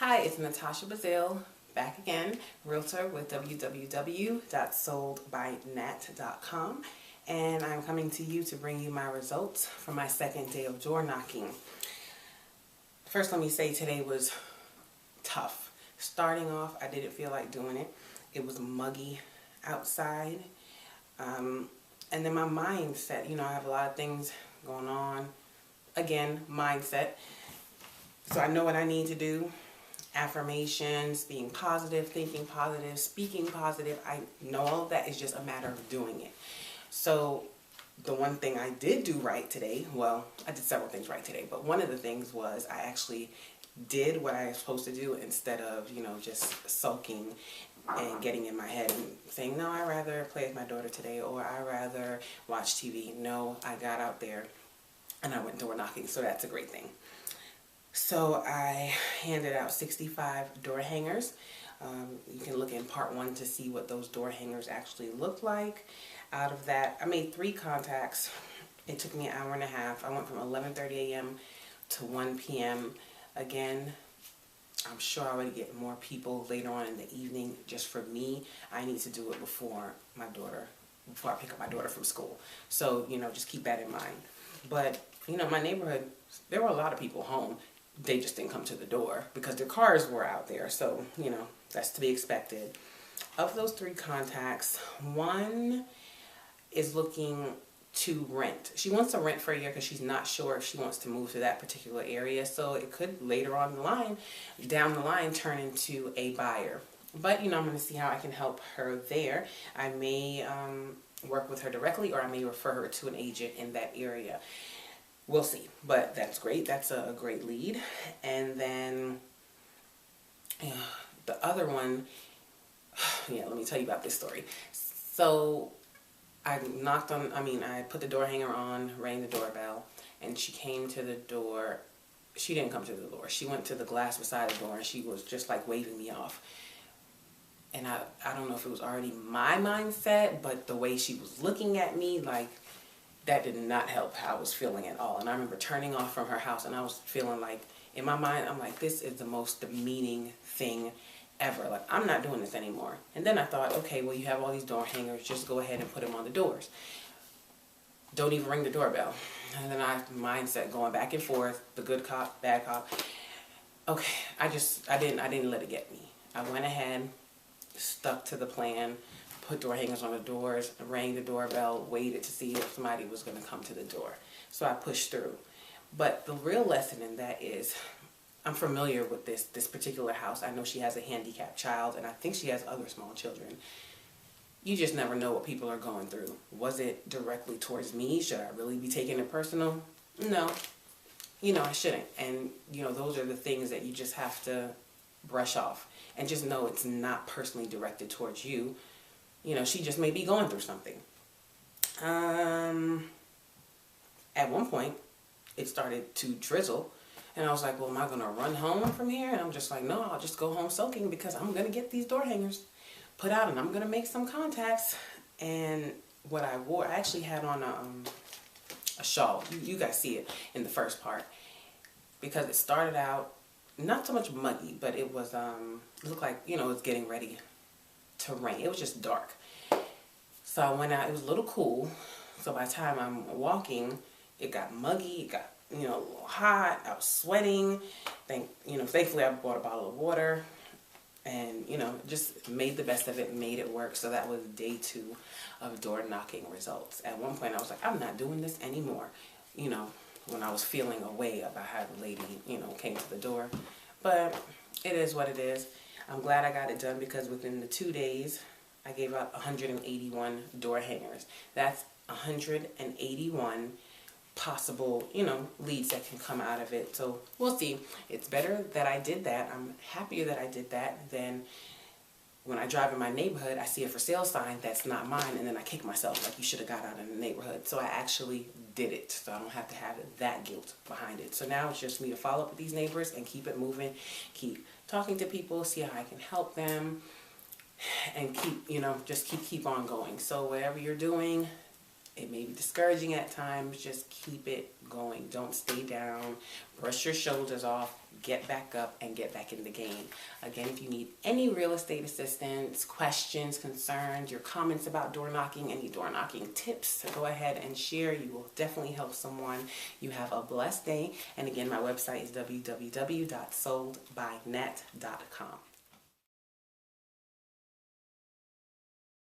Hi, it's Natasha Bazile, back again, Realtor with www.soldbynat.com, and I'm coming to you to bring you my results for my second day of door knocking. First, let me say today was tough. Starting off, I didn't feel like doing it. It was muggy outside, and then my mindset, I have a lot of things going on. Again, mindset. So I know what I need to do. Affirmations, being positive, thinking positive, speaking positive. I know all of that is just a matter of doing it. So the one thing I did do right today, well, I did several things right today, but one of the things was I actually did what I was supposed to do instead of, just sulking and getting in my head and saying, no, I'd rather play with my daughter today, or I'd rather watch TV. No, I got out there and I went door knocking, so that's a great thing. So I handed out 65 door hangers. You can look in part 1 to see what those door hangers actually look like. Out of that, I made 3 contacts. It took me an hour and a half. I went from 11:30 a.m. to 1 p.m. Again, I'm sure I would get more people later on in the evening. Just for me, I need to do it before I pick up my daughter from school. So, just keep that in mind. But, my neighborhood, there were a lot of people home. They just didn't come to the door because their cars were out there. So, that's to be expected. Of those 3 contacts, one is looking to rent. She wants to rent for a year because she's not sure if she wants to move to that particular area. So it could later on down the line, turn into a buyer. But, I'm going to see how I can help her there. I may work with her directly, or I may refer her to an agent in that area. We'll see, but that's great. That's a great lead. And then the other one, let me tell you about this story. So I put the door hanger on, rang the doorbell, and she came to the door. She didn't come to the door. She went to the glass beside the door, and she was just like waving me off. And I don't know if it was already my mindset, but the way she was looking at me, like, that did not help how I was feeling at all. And I remember turning off from her house, and I was feeling like, in my mind, I'm like, this is the most demeaning thing ever. Like, I'm not doing this anymore. And then I thought, okay, well, you have all these door hangers. Just go ahead and put them on the doors. Don't even ring the doorbell. And then mindset going back and forth, the good cop, bad cop. Okay, I didn't let it get me. I went ahead, stuck to the plan, put door hangers on the doors, rang the doorbell, waited to see if somebody was going to come to the door. So I pushed through. But the real lesson in that is, I'm familiar with this particular house. I know she has a handicapped child, and I think she has other small children. You just never know what people are going through. Was it directly towards me? Should I really be taking it personal? No. I shouldn't. And, those are the things that you just have to brush off. And just know it's not personally directed towards you. She just may be going through something. At one point, it started to drizzle. And I was like, well, am I going to run home from here? And I'm just like, no, I'll just go home soaking because I'm going to get these door hangers put out and I'm going to make some contacts. And what I wore, I actually had on a shawl. You guys see it in the first part. Because it started out not so much muggy, but it was, it looked like, it was getting ready to rain. It was just dark. So I went out. It was a little cool. So by the time I'm walking, it got muggy. It got, a little hot. I was sweating. Thankfully I bought a bottle of water and, just made the best of it, made it work. So that was day 2 of door knocking results. At one point I was like, I'm not doing this anymore. When I was feeling a way about how the lady, came to the door. But it is what it is. I'm glad I got it done because within the 2 days, I gave out 181 door hangers. That's 181 possible, leads that can come out of it. So we'll see. It's better that I did that. I'm happier that I did that than when I drive in my neighborhood, I see a for sale sign that's not mine, and then I kick myself like you should have got out in the neighborhood. So I actually did it, so I don't have to have that guilt behind it. So now it's just me to follow up with these neighbors and keep it moving, keep talking to people, see how I can help them, and keep, just keep on going. So whatever you're doing, It may be discouraging at times. Just keep it going. Don't stay down. Brush your shoulders off. Get back up and get back in the game. Again, if you need any real estate assistance, questions, concerns, your comments about door knocking, any door knocking tips, go ahead and share. You will definitely help someone. You have a blessed day. And again, my website is www.soldbynet.com.